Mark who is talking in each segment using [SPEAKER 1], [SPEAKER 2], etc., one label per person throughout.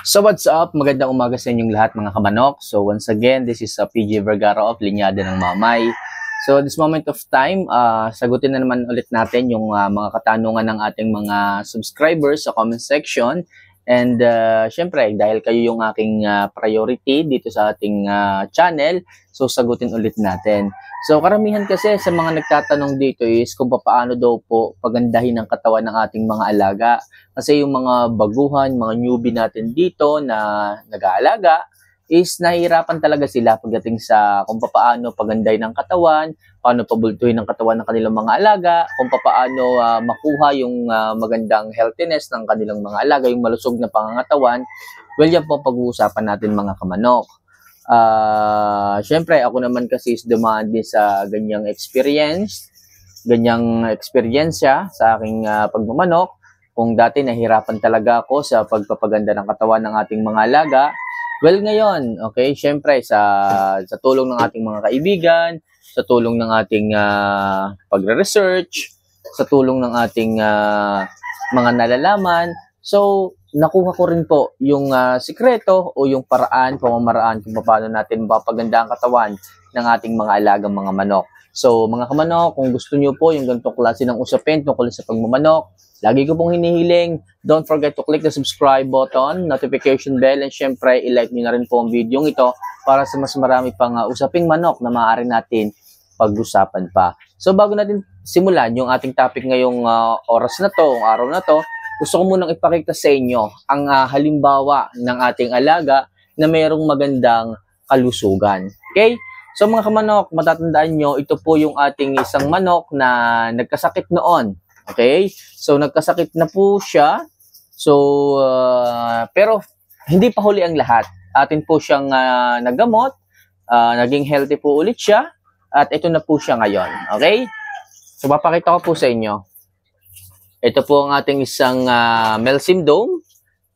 [SPEAKER 1] So what's up? Magandang umaga sa inyong lahat mga kamanok. So once again, this is PG Vergara of Linyada ng Mamay. So this moment of time, sagutin na naman ulit natin yung mga katanungan ng ating mga subscribers sa comment section. And syempre, dahil kayo yung aking priority dito sa ating channel, so sagutin ulit natin. So karamihan kasi sa mga nagtatanong dito is kung paano daw po pagandahin ang katawan ng ating mga alaga. Kasi yung mga baguhan, mga newbie natin dito na nag-aalaga is nahihirapan talaga sila pagdating sa kung paano pagandahin ng katawan, paano pabultuhin ang katawan ng kanilang mga alaga, kung paano makuha yung magandang healthiness ng kanilang mga alaga, yung malusog na pangangatawan. Well, yan po pag-uusapan natin mga kamanok. Syempre, ako naman kasi is dumaan din sa ganyang experiensya sa aking pagmamanok. Kung dati nahirapan talaga ako sa pagpapaganda ng katawan ng ating mga alaga, well ngayon, okay, syempre sa tulong ng ating mga kaibigan, sa tulong ng ating pagre-research, sa tulong ng ating mga nalalaman, so nakuha ko rin po yung sikreto o yung pamamaraan kung paano natin mapapaganda ang katawan ng ating mga alagang mga manok. So mga kamanok, kung gusto nyo po yung ganitong klase ng usapin tungkol sa pagmamanok, lagi ko pong hinihiling, don't forget to click the subscribe button, notification bell, and syempre, i-like nyo na rin po ang video ito para sa mas marami pang usaping manok na maaari natin pag-usapan pa. So bago natin simulan yung ating topic ngayong oras na to, araw na to, gusto ko munang ipakita sa inyo ang halimbawa ng ating alaga na mayroong magandang kalusugan. Okay? So mga kamanok, matatandaan nyo, ito po yung ating isang manok na nagkasakit noon. Okay? So nagkasakit na po siya. So pero hindi pa huli ang lahat. Atin po siyang nagamot, naging healthy po ulit siya, at ito na po siya ngayon. Okay? So papakita ko po sa inyo. Ito po ang ating isang Melsim Dome,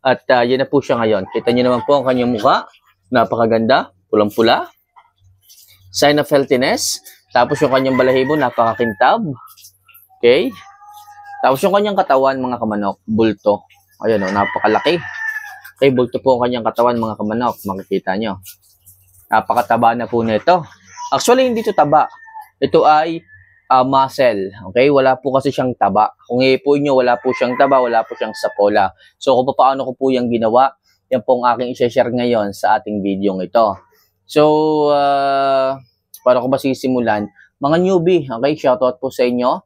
[SPEAKER 1] at yan na po siya ngayon. Kita niyo naman po ang kanyang mukha. Napakaganda, pulang-pula. Sign of healthiness. Tapos yung kanyang balahibo, napakakintab. Okay? Tapos yung kanyang katawan, mga kamanok, bulto. Ayan o, napakalaki. Okay, bulto po ang kanyang katawan, mga kamanok. Makikita nyo. Napakataba na po nito. Actually, hindi ito taba. Ito ay muscle. Okay? Wala po kasi siyang taba. Kung iipuin nyo, wala po siyang taba, wala po siyang sapola. So, kung paano ko po yung ginawa, yan po ang aking i-share ngayon sa ating video ito. So, paano ko ba sisimulan? Mga newbie, okay? Shoutout po sa inyo.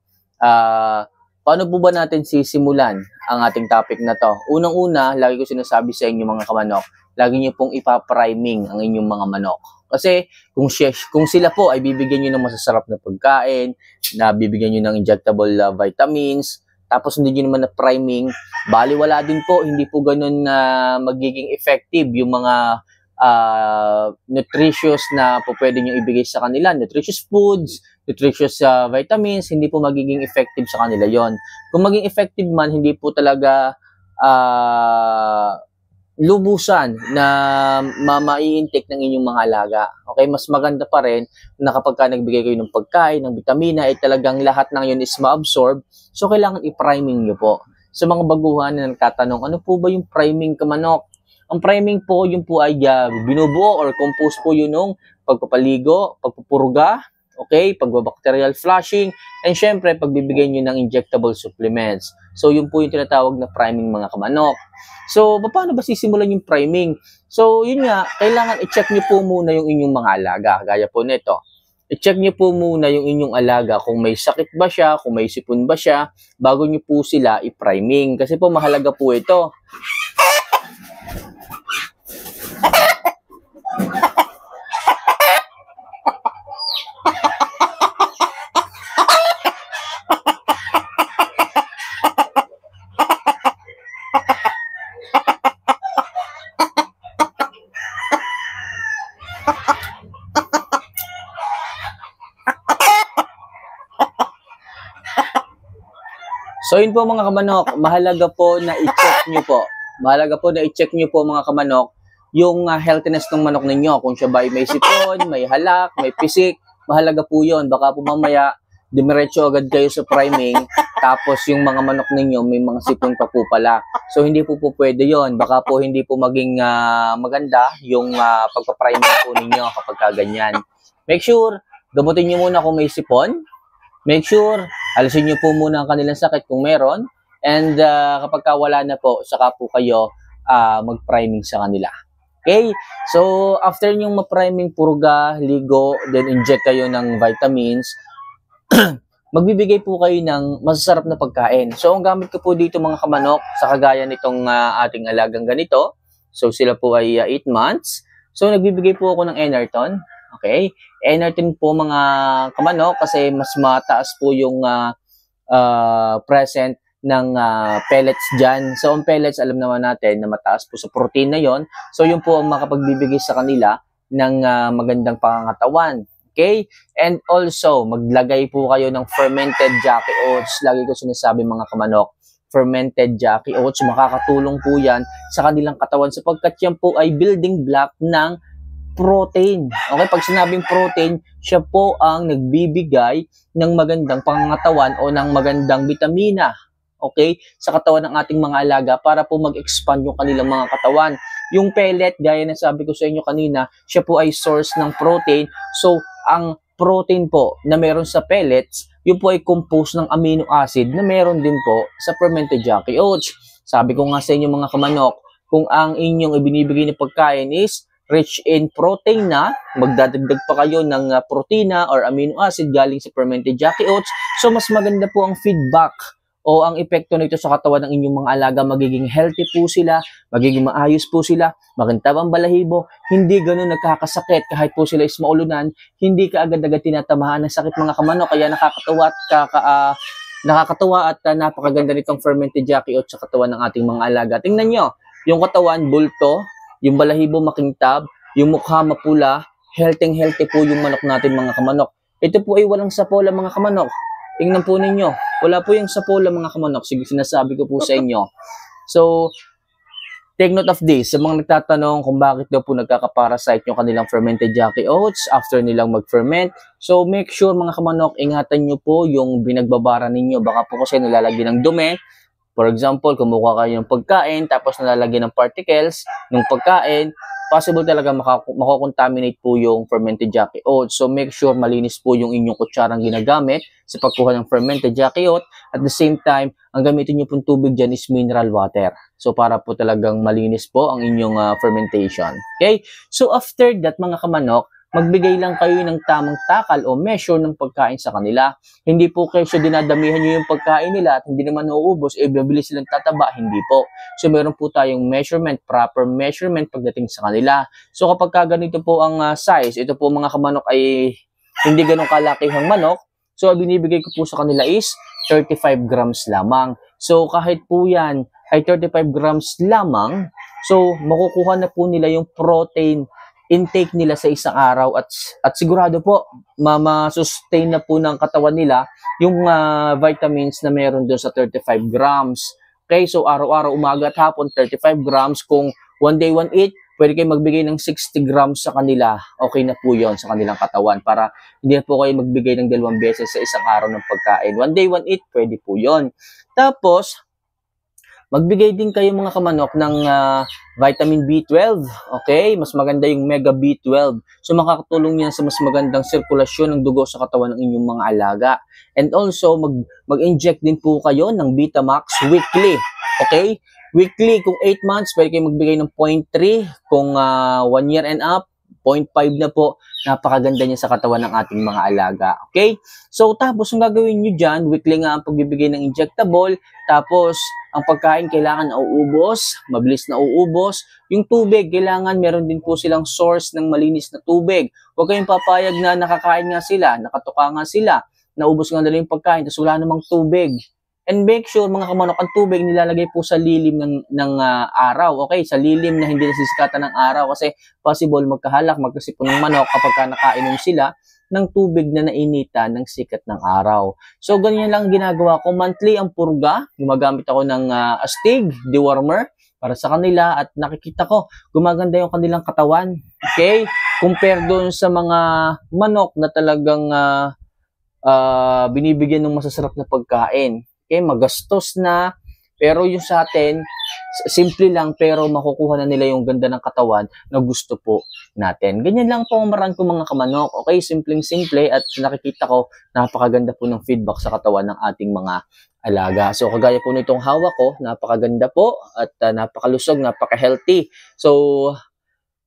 [SPEAKER 1] Paano po ba natin sisimulan ang ating topic na to? Unang-una, lagi ko sinasabi sa inyo mga kamanok, lagi niyo pong ipapriming ang inyong mga manok. Kasi kung sila po ay bibigyan niyo ng masasarap na pagkain, na bibigyan niyo ng injectable vitamins, tapos hindi niyo naman na priming, baliwala din po, hindi po ganun na magiging effective yung mga nutritious na po pwede nyo ibigay sa kanila, nutritious foods, nutritious vitamins, hindi po magiging effective sa kanila yon. Kung maging effective man, hindi po talaga lubusan na mai-intake ng inyong mga alaga. Okay, mas maganda pa rin na kapag nagbigay kayo ng pagkain, ng vitamina, ay talagang lahat ng yun is ma-absorb. So, kailangan i-priming nyo po. Sa mga baguhan na nagtatanong, ano po ba yung priming kamanok? Ang priming po, yun po ay binubuo or compose po yun ng pagpapaligo, pagpupurga, okay, pagbabacterial flushing, and syempre, pagbibigay nyo ng injectable supplements. So, yun po yung tinatawag na priming mga kamanok. So, paano ba sisimulan yung priming? So, yun nga, kailangan i-check nyo po muna yung inyong mga alaga. Gaya po nito. I-check nyo po muna yung inyong alaga kung may sakit ba siya, kung may sipon ba siya, bago nyo po sila i-priming. Kasi po, mahalaga po ito. So yun po mga kamanok, mahalaga po na i-check nyo po. Mahalaga po na i-check nyo po mga kamanok yung healthiness ng manok ninyo. Kung siya ba ay may sipon, may halak, may pisik, mahalaga po yun. Baka po mamaya, dumiretso agad kayo sa priming tapos yung mga manok ninyo may mga sipon pa po pala. So hindi po pwede yon. Baka po hindi po maging maganda yung pagpa-priming po ninyo kapag ganyan. Make sure, gamutin nyo muna kung may sipon. Make sure, alisin nyo po muna ang kanilang sakit kung meron. And kapag wala na po, saka po kayo mag-priming sa kanila. Okay? So, after nyong ma-priming, purga, ligo, then inject kayo ng vitamins, magbibigay po kayo ng masasarap na pagkain. So, ang gamit ko po dito mga kamanok, sa kagaya nitong ating alagang ganito, so sila po ay 8 months. So, nagbibigay po ako ng Enerton. Okay? Enerton po mga kamanok kasi mas mataas po yung present ng pellets dyan. So, ang pellets, alam naman natin na mataas po sa protein na yon. So, yun po ang makapagbibigay sa kanila ng magandang pangangatawan. Okay? And also, maglagay po kayo ng fermented Jackie Oats. Lagi ko sinasabi mga kamanok, fermented Jackie Oats, makakatulong po yan sa kanilang katawan sapagkat yan po ay building block ng protein. Okay? Pag sinabing protein, siya po ang nagbibigay ng magandang pangangatawan o ng magandang vitamina. Okay, sa katawan ng ating mga alaga para po mag-expand yung kanilang mga katawan. Yung pellet, gaya na sabi ko sa inyo kanina, siya po ay source ng protein. So, ang protein po na meron sa pellets, yun po ay composed ng amino acid na meron din po sa fermented Jackie Oats. Sabi ko nga sa inyo mga kamanok, kung ang inyong ibinibigay na pagkain is rich in protein na, magdadagdag pa kayo ng protina or amino acid galing sa fermented Jackie Oats, so mas maganda po ang feedback o ang epekto nito sa katawan ng inyong mga alaga. Magiging healthy po sila, magiging maayos po sila, makintab ang balahibo, hindi ganun nagkakasakit kahit po sila is maulunan, hindi kaagad-agad tinatamaan ng sakit mga kamanok. Kaya nakakatawa at napakaganda nitong fermented Jackie Oats sa katawan ng ating mga alaga. Tingnan nyo, yung katawan bulto, yung balahibo makintab, yung mukha mapula, healthy po yung manok natin mga kamanok. Ito po ay walang sapola mga kamanok. Tingnan po ninyo, wala po yung sapola mga kamanok. Sige, sinasabi ko po sa inyo. So, take note of this. Sa mga nagtatanong kung bakit daw po nagkakaparasite yung kanilang fermented Jackie Oats after nilang mag-ferment. So, make sure mga kamanok, ingatan nyo po yung binagbabara ninyo. Baka po kasi nalalagyan ng dumi. For example, kumuha kayo ng pagkain, tapos nalalagyan ng particles ng pagkain, possible talaga makakontaminate po yung fermented Jackie Oats. So, make sure malinis po yung inyong kutsarang ginagamit sa pagkuha ng fermented Jackie Oats. At the same time, ang gamitin nyo pong tubig dyan is mineral water. So, para po talagang malinis po ang inyong fermentation. Okay? So, after that, mga kamanok, magbigay lang kayo ng tamang takal o measure ng pagkain sa kanila. Hindi po kayo dinadamihan nyo yung pagkain nila at hindi naman nauubos, mabilis silang tataba, hindi po. So, meron po tayong measurement, proper measurement pagdating sa kanila. So, kapag ganito po ang size, ito po mga kamanok ay hindi ganun kalakihang manok. So, binibigay ko po sa kanila is 35 grams lamang. So, kahit po yan ay 35 grams lamang, so, makukuha na po nila yung protein intake nila sa isang araw at sigurado po ma-sustain na po ng katawan nila yung vitamins na meron doon sa 35 grams. Okay, so araw-araw, umaga at hapon, 35 grams. Kung one day, one eat, pwede kayo magbigay ng 60 grams sa kanila. Okay na po yon sa kanilang katawan para hindi na po kayo magbigay ng 2 beses sa isang araw ng pagkain. One day, one eat, pwede po yon. Tapos, magbigay din kayo mga kamanok ng vitamin B12. Okay? Mas maganda yung Mega B12. So, makakatulong yan sa mas magandang sirkulasyon ng dugo sa katawan ng inyong mga alaga. And also, mag-inject din po kayo ng Vitamax weekly. Okay? Weekly, kung 8 months, pwede kayo magbigay ng 0.3. Kung 1 year and up, 0.5 na po. Napakaganda niya sa katawan ng ating mga alaga. Okay? So, tapos, ang gagawin nyo dyan, weekly nga ang pagbibigay ng injectable. Tapos, ang pagkain kailangan nauubos, mabilis na uubos. Yung tubig, kailangan meron din po silang source ng malinis na tubig. Huwag kayong papayag na nakakain nga sila, nakatuka nga sila, naubos nga nila yung pagkain, tapos wala namang tubig. And make sure mga kamanok, ang tubig nilalagay po sa lilim ng araw. Okay, sa lilim na hindi nasisikatan ng araw kasi possible magkahalak, magkasipon ng manok kapag nakainom sila ng tubig na nainitan ng sikat ng araw. So, ganyan lang ginagawa ko. Monthly ang purga. Gumagamit ako ng astig, dewormer, para sa kanila at nakikita ko, gumaganda yung kanilang katawan. Okay? Compare doon sa mga manok na talagang binibigyan ng masasarap na pagkain. Okay, magastos na. Pero yung sa atin, simple lang pero makukuha na nila yung ganda ng katawan na gusto po natin. Ganyan lang po ang marami kong mga kamanok. Okay, simpleng-simple at nakikita ko napakaganda po ng feedback sa katawan ng ating mga alaga. So kagaya po nitong hawak ko, napakaganda po at napakalusog, napaka-healthy. So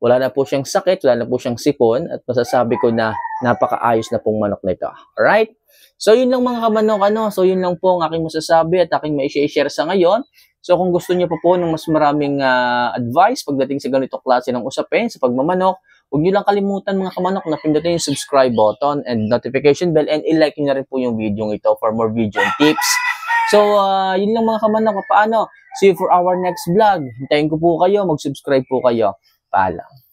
[SPEAKER 1] wala na po siyang sakit, wala na po siyang sipon at masasabi ko na napakaayos na pong manok nito. Alright? So yun lang mga kamanok, so yun lang po ang aking masasabi at aking mai-share sa ngayon. So kung gusto niyo po ng mas maraming advice pagdating sa ganito klase ng usapin sa pagmamanok, huwag niyo lang kalimutan mga kamanok na pindutin yung subscribe button and notification bell and i-like niyo na rin po yung video ito for more video and tips. So yun lang mga kamanok, paano? See you for our next vlog. Hintayin ko po kayo, mag-subscribe po kayo. Paalam.